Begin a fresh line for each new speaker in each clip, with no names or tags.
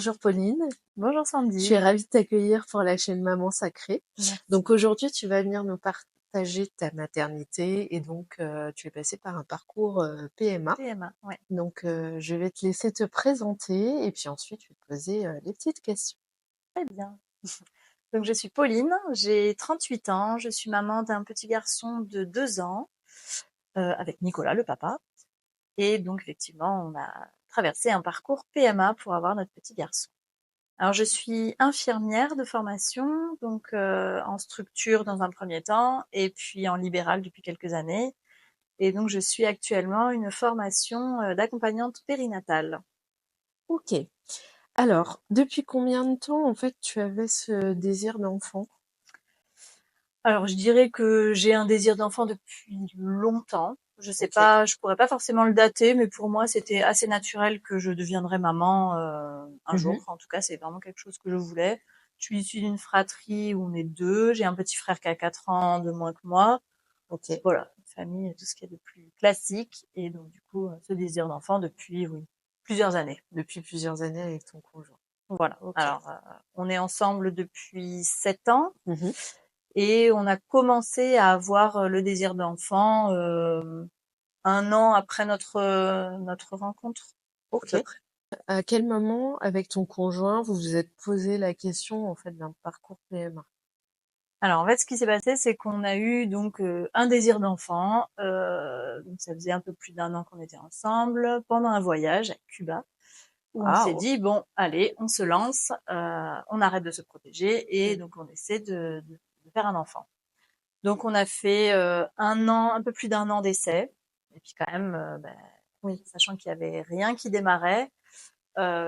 Bonjour Pauline,
Bonjour
je suis
Sandy.
ravie de t'accueillir pour la chaîne Maman Sacrée.
Merci.
Donc aujourd'hui, tu vas venir nous partager ta maternité et donc tu es passée par un parcours PMA.
PMA, ouais.
Donc je vais te laisser te présenter et puis ensuite je vais te poser les petites questions.
Très bien. Donc je suis Pauline, j'ai 38 ans, je suis maman d'un petit garçon de 2 ans avec Nicolas, le papa. Et donc effectivement, on a traversé un parcours PMA pour avoir notre petit garçon. Alors je suis infirmière de formation, donc en structure dans un premier temps, et puis en libéral depuis quelques années. Et donc je suis actuellement une formation d'accompagnante périnatale.
Ok. Alors, depuis combien de temps en fait tu avais ce désir d'enfant?
Alors, je dirais que j'ai un désir d'enfant depuis longtemps. Je sais
Ok.
pas, je pourrais pas forcément le dater, mais pour moi, c'était assez naturel que je deviendrais maman un
Mhm.
jour. En tout cas, c'est vraiment quelque chose que je voulais. Je suis issue d'une fratrie où on est deux. J'ai un petit frère qui a 4 ans de moins que moi.
Ok.
Voilà, une famille, tout ce qui est de plus classique. Et donc, du coup, ce désir d'enfant depuis, oui, plusieurs années.
Depuis plusieurs années avec ton conjoint.
Voilà.
Ok.
Alors, on est ensemble depuis 7 ans.
Mhm.
Et on a commencé à avoir le désir d'enfant 1 an après notre rencontre, à
Ok.
peu près.
À quel moment, avec ton conjoint, vous vous êtes posé la question en fait d'un parcours PMA?
Alors en fait, ce qui s'est passé, c'est qu'on a eu donc un désir d'enfant. Donc ça faisait un peu plus d'1 an qu'on était ensemble pendant un voyage à Cuba où on s'est
Waouh!
dit bon, allez, on se lance, on arrête de se protéger et
Mmh.
donc on essaie de faire un enfant. Donc on a fait 1 an, un peu plus d'1 an d'essai. Et puis quand même,
Oui.
sachant qu'il y avait rien qui démarrait,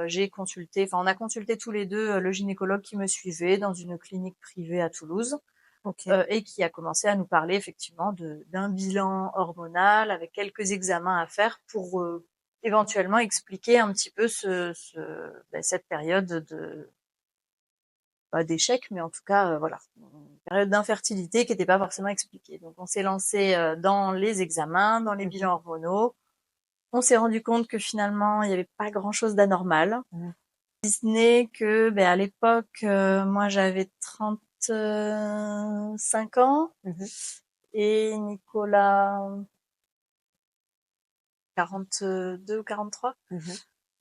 j'ai consulté, enfin on a consulté tous les deux le gynécologue qui me suivait dans une clinique privée à Toulouse
OK.
et qui a commencé à nous parler effectivement d'un bilan hormonal avec quelques examens à faire pour éventuellement expliquer un petit peu cette période de pas d'échec, mais en tout cas, voilà, une période d'infertilité qui n'était pas forcément expliquée. Donc, on s'est lancé dans les examens, dans les
Mmh.
bilans hormonaux. On s'est rendu compte que finalement, il n'y avait pas grand-chose d'anormal,
Mmh.
si ce n'est que, à l'époque, moi, j'avais 5 ans
Mmh.
et Nicolas 42 ou 43.
Mmh.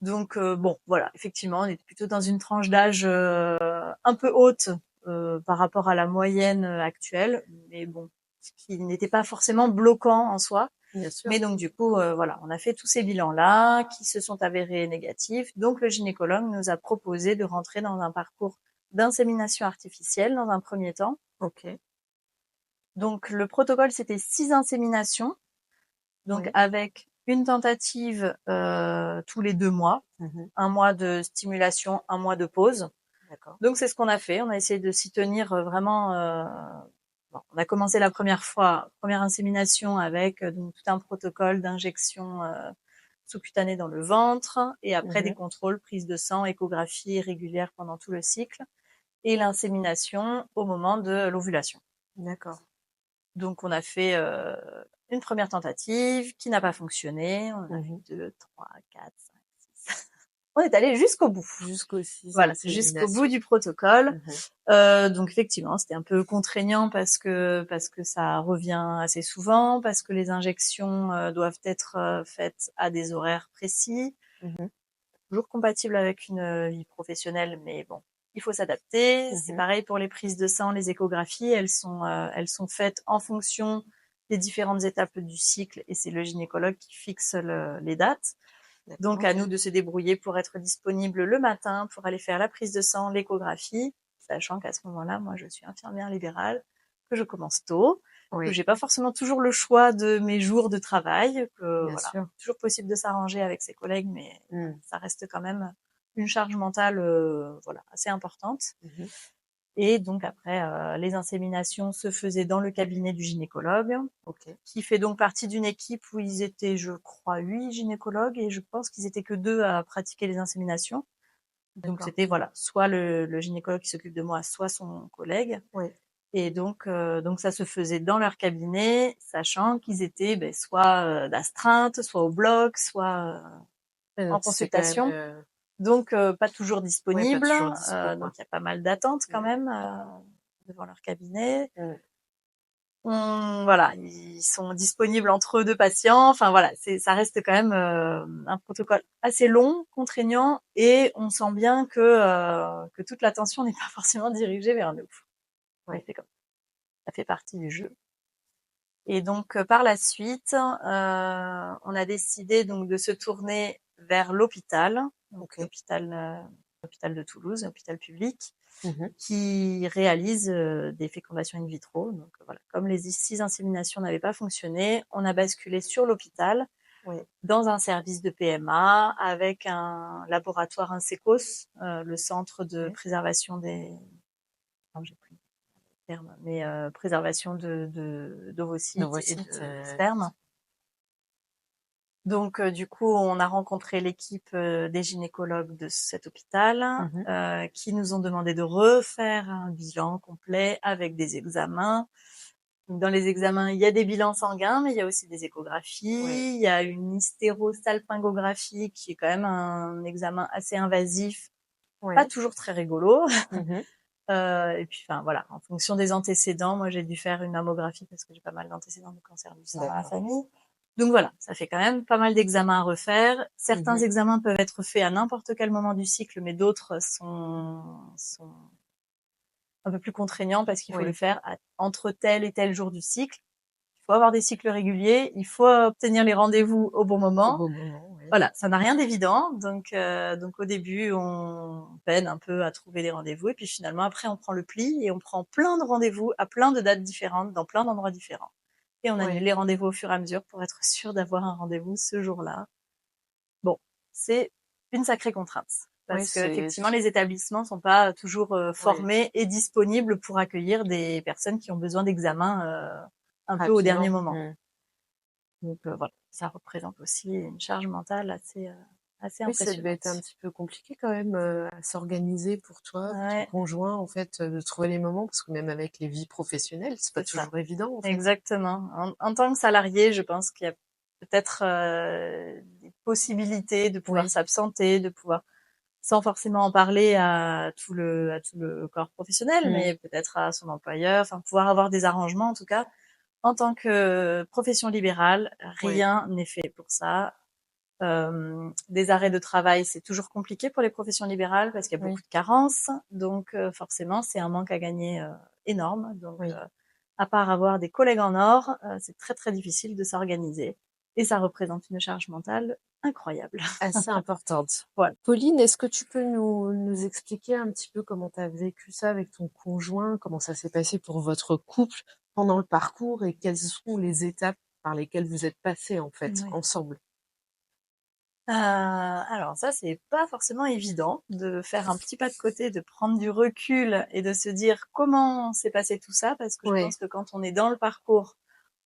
Donc bon, voilà, effectivement, on était plutôt dans une tranche d'âge un peu haute par rapport à la moyenne actuelle, mais bon, ce qui n'était pas forcément bloquant en soi.
Bien sûr.
Mais donc du coup, voilà, on a fait tous ces bilans-là qui se sont avérés négatifs. Donc le gynécologue nous a proposé de rentrer dans un parcours d'insémination artificielle dans un premier temps.
OK.
Donc le protocole, c'était 6 inséminations, donc
Oui.
avec une tentative tous les 2 mois.
Mmh.
1 mois de stimulation, 1 mois de pause.
D'accord.
Donc c'est ce qu'on a fait. On a essayé de s'y tenir vraiment. Bon, on a commencé la première insémination avec donc tout un protocole d'injection sous-cutanée dans le ventre et après des
Mmh.
contrôles, prise de sang, échographie régulière pendant tout le cycle et l'insémination au moment de l'ovulation.
D'accord.
Donc on a fait une première tentative qui n'a pas fonctionné. On en a fait
Mmh.
2, 3, 4, 5, 6. On est allé jusqu'au bout.
Jusqu'aux 6
Voilà, jusqu'au bout
inséminations.
du protocole.
Mmh.
Donc effectivement, c'était un peu contraignant parce que ça revient assez souvent, parce que les injections doivent être faites à des horaires précis,
Mmh.
toujours compatibles avec une vie professionnelle, mais bon, il faut s'adapter. C'est
Mmh.
pareil pour les prises de sang, les échographies, elles sont faites en fonction des différentes étapes du cycle et c'est le gynécologue qui fixe les dates. Donc
D'accord.
à nous de se débrouiller pour être disponible le matin pour aller faire la prise de sang, l'échographie, sachant qu'à ce moment-là, moi je suis infirmière libérale, que je commence tôt, que
Oui,
j'ai pas forcément toujours le choix de mes jours de travail, que
bien
voilà,
sûr.
toujours possible de s'arranger avec ses collègues, mais
Mmh.
ça reste quand même une charge mentale voilà, assez importante.
Mmh.
Et donc après, les inséminations se faisaient dans le cabinet du gynécologue,
OK.
qui fait donc partie d'une équipe où ils étaient, je crois, 8 gynécologues et je pense qu'ils étaient que 2 à pratiquer les inséminations. Donc
D'accord.
c'était voilà, soit le gynécologue qui s'occupe de moi, soit son collègue.
Oui.
Et donc ça se faisait dans leur cabinet, sachant qu'ils étaient soit d'astreinte, soit au bloc, soit en
Donc c'est quand même,
consultation Donc pas toujours
Ouais, pas
disponibles,
toujours dispo,
donc
quoi.
il y a pas mal d'attentes quand même devant leur cabinet. Voilà, ils sont disponibles entre 2 patients. Enfin voilà, ça reste quand même un protocole assez long, contraignant, et on sent bien que toute l'attention n'est pas forcément dirigée vers nous. Mais
Ouais.
c'est comme ça fait partie du jeu. Et donc par la suite, on a décidé donc de se tourner vers l'hôpital, donc
OK.
l'hôpital de Toulouse, l'hôpital public,
Mmh.
qui réalise des fécondations in vitro. Donc voilà, comme les 6 inséminations n'avaient pas fonctionné, on a basculé sur l'hôpital
Oui.
dans un service de PMA avec un laboratoire INSECOS, le centre de
Ouais.
préservation des, non, j'ai plus le terme, mais préservation d'ovocytes et
Novocytes,
de sperme. Donc du coup, on a rencontré l'équipe des gynécologues de cet hôpital
mmh
qui nous ont demandé de refaire un bilan complet avec des examens. Donc, dans les examens, il y a des bilans sanguins, mais il y a aussi des
Ouais.
échographies. Il y a une hystérosalpingographie qui est quand même un examen assez invasif, pas
Ouais.
toujours très rigolo.
Mmh.
Et puis, enfin voilà, en fonction des antécédents, moi j'ai dû faire une mammographie parce que j'ai pas mal d'antécédents de cancer du sein dans la
D'accord.
famille. Donc voilà, ça fait quand même pas mal d'examens à refaire. Certains
Mmh.
examens peuvent être faits à n'importe quel moment du cycle, mais d'autres sont un peu plus contraignants parce qu'il faut le
Oui.
faire entre tel et tel jour du cycle. Il faut avoir des cycles réguliers, il faut obtenir les rendez-vous au bon
Au
moment.
bon moment, oui.
Voilà, ça n'a rien d'évident. Donc au début, on peine un peu à trouver des rendez-vous, et puis finalement après on prend le pli et on prend plein de rendez-vous à plein de dates différentes dans plein d'endroits différents. Et on annule
Ouais.
les rendez-vous au fur et à mesure pour être sûr d'avoir un rendez-vous ce jour-là. Bon, c'est une sacrée contrainte
Ouais,
parce que
c'est
effectivement les établissements sont pas toujours
ouais,
formés et disponibles pour accueillir des personnes qui ont besoin d'examens un peu au dernier
rapidement.
moment.
Mmh.
Donc voilà, ça représente aussi une charge mentale assez
Oui, ça devait être un
impressionnante.
petit peu compliqué quand même, à s'organiser pour toi, pour ton
Ouais,
conjoint, en fait, de trouver les moments parce que même avec les vies professionnelles, c'est pas
c'est ça.
toujours évident, en fait.
Exactement. En tant que salarié, je pense qu'il y a peut-être des possibilités de pouvoir
Oui.
s'absenter, de pouvoir, sans forcément en parler à tout le corps professionnel,
Mmh.
mais peut-être à son employeur, enfin pouvoir avoir des arrangements en tout cas. En tant que profession libérale,
Ouais.
rien n'est fait pour ça. Des arrêts de travail, c'est toujours compliqué pour les professions libérales parce qu'il y a beaucoup
Oui.
de carences. Donc forcément, c'est un manque à gagner énorme. Donc
Oui.
à part avoir des collègues en or, c'est très très difficile de s'organiser. Et ça représente une charge mentale incroyable.
Assez importante.
Voilà.
Pauline, est-ce que tu peux nous expliquer un petit peu comment tu as vécu ça avec ton conjoint? Comment ça s'est passé pour votre couple pendant le parcours et quelles sont les étapes par lesquelles vous êtes passés, en fait,
Oui.
ensemble?
Alors ça, c'est pas forcément évident de faire un petit pas de côté, de prendre du recul et de se dire comment s'est passé tout ça, parce que je
Ouais.
pense que quand on est dans le parcours,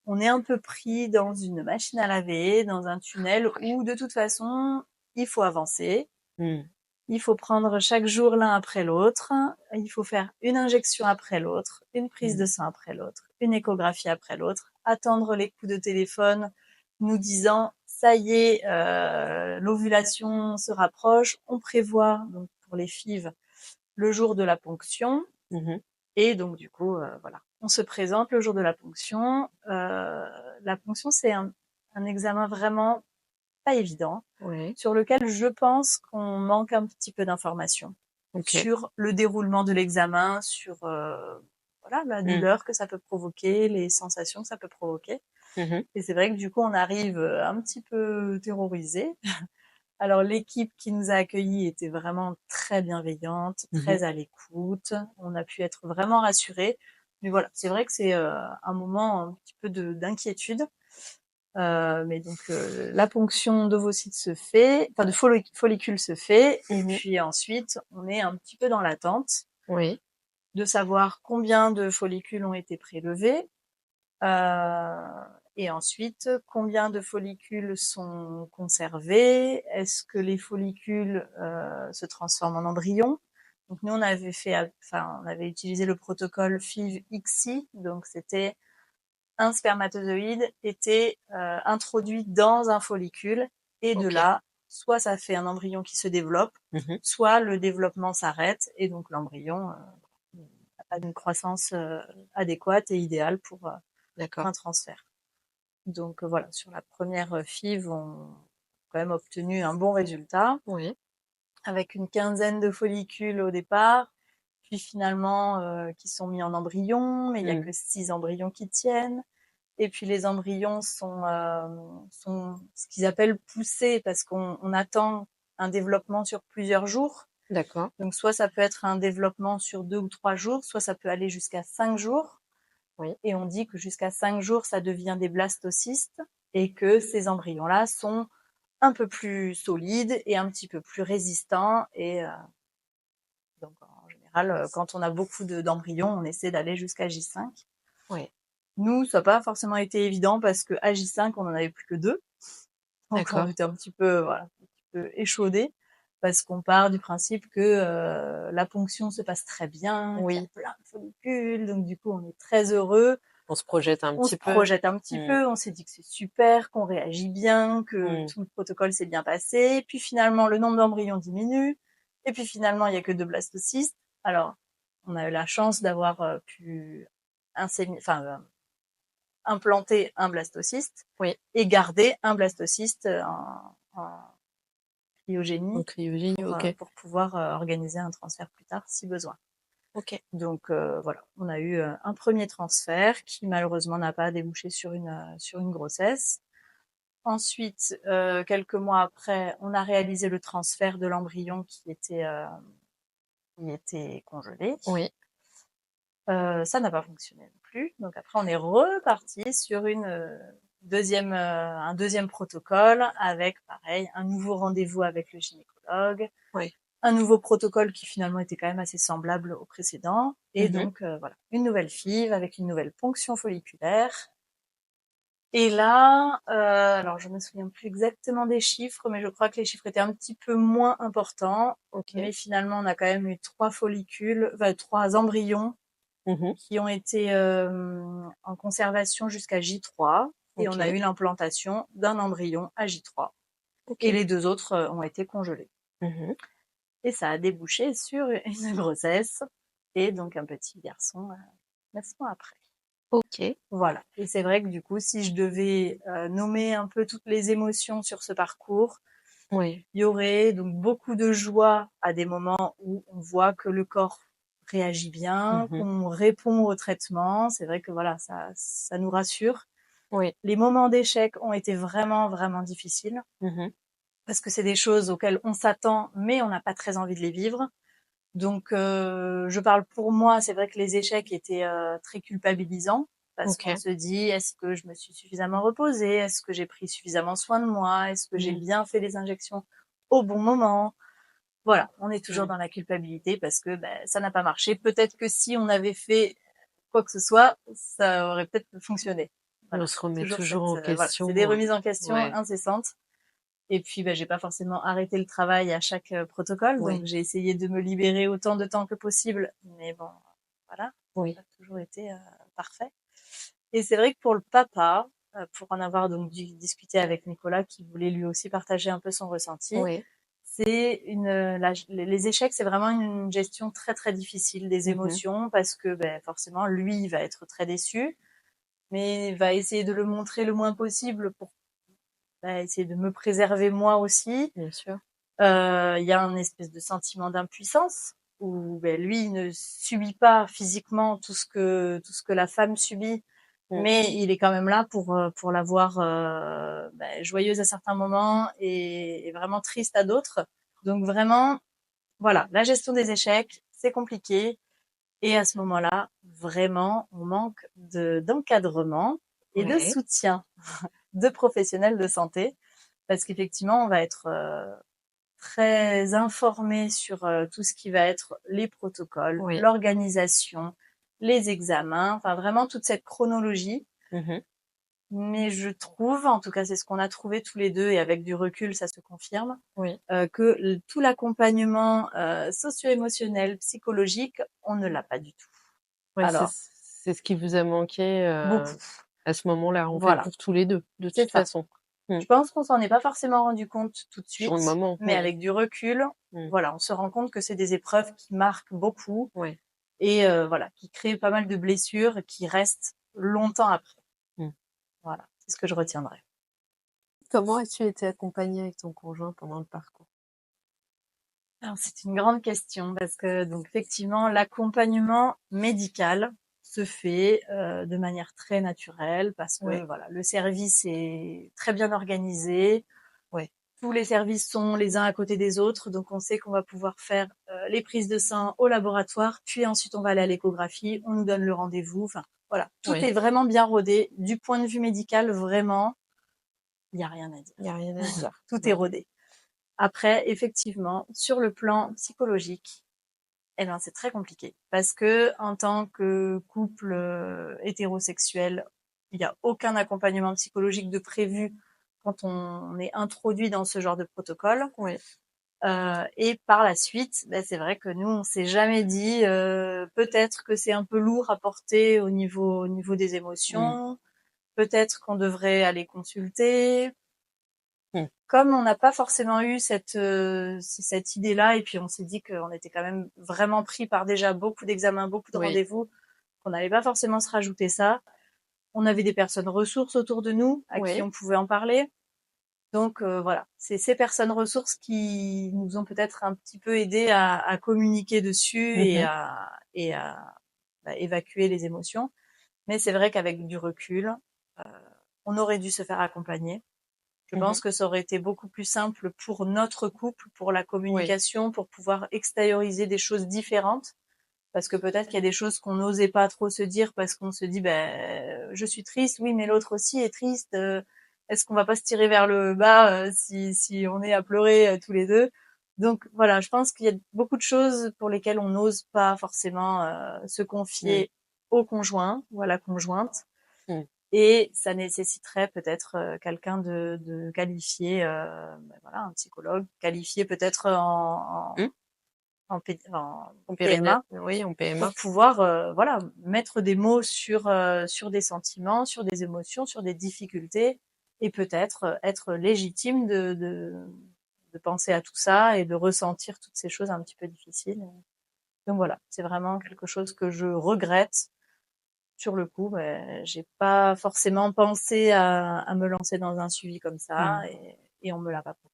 on est un peu pris dans une machine à laver, dans un tunnel où de toute façon, il faut avancer,
Mmh.
il faut prendre chaque jour l'un après l'autre, il faut faire une injection après l'autre, une prise
Mmh.
de sang après l'autre, une échographie après l'autre, attendre les coups de téléphone nous disant ça y est, l'ovulation se rapproche, on prévoit donc pour les FIV le jour de la ponction,
Mmh.
et donc du coup voilà, on se présente le jour de la ponction. La ponction, c'est un examen vraiment pas évident,
Ouais.
sur lequel je pense qu'on manque un petit peu d'informations
OK.
sur le déroulement de l'examen, sur voilà, la
Mmh.
douleur que ça peut provoquer, les sensations que ça peut provoquer.
Mmh.
Et c'est vrai que du coup, on arrive un petit peu terrorisé. Alors l'équipe qui nous a accueillis était vraiment très bienveillante,
Mmh.
très à l'écoute. On a pu être vraiment rassurés. Mais voilà, c'est vrai que c'est un moment un petit peu d'inquiétude. Mais donc la ponction d'ovocytes se fait, enfin de follicule se fait, et
Mmh.
puis ensuite on est un petit peu dans l'attente
Oui.
de savoir combien de follicules ont été prélevés, euh, et ensuite combien de follicules sont conservés. Est-ce que les follicules se transforment en embryons? Donc nous on avait utilisé le protocole FIV-ICSI, donc c'était un spermatozoïde était introduit dans un follicule, et de
OK.
là, soit ça fait un embryon qui se développe, soit le développement s'arrête et donc l'embryon n'a pas une croissance adéquate et idéale pour un transfert. Donc voilà, sur la première FIV, on a quand même obtenu un bon résultat, avec une quinzaine de follicules au départ, puis finalement qui sont mis en embryon, mais il y a que 6 embryons qui tiennent. Et puis les embryons sont ce qu'ils appellent poussés parce qu'on attend un développement sur plusieurs jours.
D'accord.
Donc soit ça peut être un développement sur 2 ou 3 jours, soit ça peut aller jusqu'à 5 jours. Et on dit que jusqu'à 5 jours, ça devient des blastocystes et que ces embryons-là sont un peu plus solides et un petit peu plus résistants. Et donc en général, quand on a beaucoup d'embryons, on essaie d'aller jusqu'à J5. Nous, ça n'a pas forcément été évident parce que à J5, on en avait plus que 2. Donc on était un petit peu échaudés parce qu'on part du principe que la ponction se passe très bien, qu'il y a plein de follicules, donc du coup on est très heureux.
On se projette un petit
peu. On s'est dit que c'est super, qu'on réagit bien, que tout le protocole s'est bien passé. Puis finalement, le nombre d'embryons diminue. Et puis finalement, il y a que 2 blastocystes. Alors, on a eu la chance d'avoir pu implanter un blastocyste et garder un blastocyste en cryogénie, pour pouvoir organiser un transfert plus tard si besoin. Donc voilà, on a eu un premier transfert qui malheureusement n'a pas débouché sur une grossesse. Ensuite, quelques mois après, on a réalisé le transfert de l'embryon qui était congelé. Ça n'a pas fonctionné non plus. Donc après, on est reparti sur un deuxième protocole avec, pareil, un nouveau rendez-vous avec le gynécologue. Un nouveau protocole qui finalement était quand même assez semblable au précédent. Et donc, voilà, une nouvelle FIV avec une nouvelle ponction folliculaire. Et là, alors je me souviens plus exactement des chiffres, mais je crois que les chiffres étaient un petit peu moins importants. Mais finalement, on a quand même eu 3 embryons qui ont été en conservation jusqu'à J3. Et on a eu l'implantation d'un embryon à J3. Et les 2 autres ont été congelés. Et ça a débouché sur une grossesse et donc un petit garçon 9 mois après. Voilà. Et c'est vrai que du coup, si je devais nommer un peu toutes les émotions sur ce parcours, il y aurait donc beaucoup de joie à des moments où on voit que le corps réagit bien, qu'on répond au traitement. C'est vrai que voilà, ça nous rassure. Les moments d'échec ont été vraiment, vraiment difficiles. Parce que c'est des choses auxquelles on s'attend, mais on n'a pas très envie de les vivre. Donc, je parle pour moi, c'est vrai que les échecs étaient très culpabilisants, parce qu'on se dit, est-ce que je me suis suffisamment reposée? Est-ce que j'ai pris suffisamment soin de moi? Est-ce que j'ai bien fait les injections au bon moment? Voilà, on est toujours dans la culpabilité parce que ça n'a pas marché. Peut-être que si on avait fait quoi que ce soit, ça aurait peut-être fonctionné. Voilà.
On se remet toujours en question.
C'est des remises en question incessantes. Et puis, j'ai pas forcément arrêté le travail à chaque protocole, donc j'ai essayé de me libérer autant de temps que possible. Mais bon, voilà, ça n'a pas toujours été parfait. Et c'est vrai que pour le papa, pour en avoir donc discuté avec Nicolas, qui voulait lui aussi partager un peu son ressenti, c'est les échecs, c'est vraiment une gestion très très difficile des émotions, parce que forcément, lui, il va être très déçu, mais il va essayer de le montrer le moins possible pour essayer de me préserver moi aussi.
Bien sûr.
Il y a un espèce de sentiment d'impuissance où lui il ne subit pas physiquement tout ce que la femme subit, mais il est quand même là pour la voir joyeuse à certains moments et vraiment triste à d'autres. Donc vraiment, voilà, la gestion des échecs, c'est compliqué. Et à ce moment-là, vraiment, on manque d'encadrement et de soutien de professionnels de santé, parce qu'effectivement, on va être très informé sur tout ce qui va être les protocoles, l'organisation, les examens, enfin vraiment toute cette chronologie. Mais je trouve, en tout cas c'est ce qu'on a trouvé tous les deux, et avec du recul ça se confirme, que tout l'accompagnement socio-émotionnel, psychologique, on ne l'a pas du tout.
Alors, c'est ce qui vous a manqué
beaucoup
à ce moment-là, en fait,
Voilà.
pour tous les deux, de
C'est
toute
ça.
façon. Mmh.
Je pense qu'on s'en est pas forcément rendu compte tout de
Sur le
suite,
moment,
mais
ouais.
avec du recul, voilà, on se rend compte que c'est des épreuves qui marquent beaucoup
Ouais.
et voilà, qui créent pas mal de blessures qui restent longtemps après.
Mmh.
Voilà, c'est ce que je retiendrai.
Comment as-tu été accompagnée avec ton conjoint pendant le parcours?
Alors c'est une grande question parce que donc effectivement l'accompagnement médical se fait de manière très naturelle parce que
Ouais.
voilà, le service est très bien organisé.
Ouais.
Tous les services sont les uns à côté des autres, donc on sait qu'on va pouvoir faire les prises de sang au laboratoire, puis ensuite on va aller à l'échographie, on nous donne le rendez-vous. Enfin voilà, tout
Ouais.
est vraiment bien rodé. Du point de vue médical, vraiment, il n'y a rien à dire.
Il y a rien à dire.
Tout est rodé. Après, effectivement, sur le plan psychologique, eh ben c'est très compliqué parce que en tant que couple hétérosexuel, il n'y a aucun accompagnement psychologique de prévu quand on est introduit dans ce genre de protocole.
Ouais.
Et par la suite, ben c'est vrai que nous, on s'est jamais dit peut-être que c'est un peu lourd à porter au niveau des émotions, peut-être qu'on devrait aller consulter.
Mmh.
Comme on n'a pas forcément eu cette idée-là, et puis on s'est dit qu'on était quand même vraiment pris par déjà beaucoup d'examens, beaucoup de
Oui.
rendez-vous, qu'on n'allait pas forcément se rajouter ça. On avait des personnes ressources autour de nous à qui
Ouais.
on pouvait en parler. Donc voilà, c'est ces personnes ressources qui nous ont peut-être un petit peu aidés à communiquer dessus et
Mmh.
à évacuer les émotions. Mais c'est vrai qu'avec du recul, euh, on aurait dû se faire accompagner. Je
Mmh.
pense que ça aurait été beaucoup plus simple pour notre couple, pour la
Oui.
communication, pour pouvoir extérioriser des choses différentes. Parce que peut-être qu'il y a des choses qu'on n'osait pas trop se dire parce qu'on se dit, ben, je suis triste, oui, mais l'autre aussi est triste. Est-ce qu'on va pas se tirer vers le bas si on est à pleurer tous les deux? Donc voilà, je pense qu'il y a beaucoup de choses pour lesquelles on n'ose pas forcément se
Mmh.
confier au conjoint ou à la conjointe.
Mmh.
Et ça nécessiterait peut-être quelqu'un de qualifié, voilà, un psychologue qualifié peut-être
Mmh.
en
En
PMA
oui, en
pour
PMA.
pouvoir voilà mettre des mots sur des sentiments, sur des émotions, sur des difficultés et peut-être être légitime de penser à tout ça et de ressentir toutes ces choses un petit peu difficiles. Donc voilà, c'est vraiment quelque chose que je regrette sur le coup, j'ai pas forcément pensé à me lancer dans un suivi comme ça
Mmh.
et on me l'a pas proposé.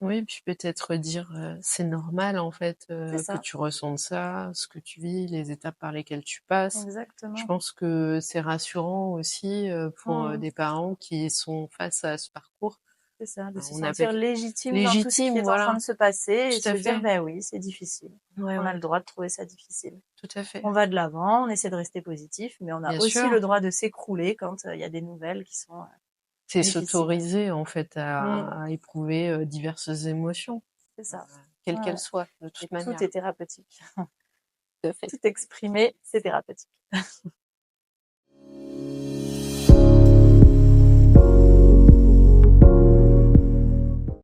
Oui, puis peut-être dire, c'est normal en fait,
C'est
que
ça,
tu ressentes ça, ce que tu vis, les étapes par lesquelles tu passes. Je
exactement.
pense que c'est rassurant aussi, pour,
Mmh,
des parents qui sont face à ce parcours.
c'est ça, de
Ben,
se
on
sentir
appelle
légitime dans tout ce qui
légitime,
est en train
voilà,
de se passer et
tout
se
à
dire:
fait.
«Ben oui, c'est difficile.
Ouais,
On a
ouais,
le droit de trouver ça difficile.
tout à fait.
On va de l'avant, on essaie de rester positif, mais on a
Bien
aussi
sûr,
le droit de s'écrouler quand, il y a des nouvelles qui sont,
c'est
difficiles».
s'autoriser en fait
Mmh,
à éprouver, diverses émotions,
c'est
heu,
ça.
quelles
Ouais,
qu'elles
ouais
soient, de
et
toute
tout est
manière.
thérapeutique.
Tout à fait.
Tout exprimer, c'est thérapeutique.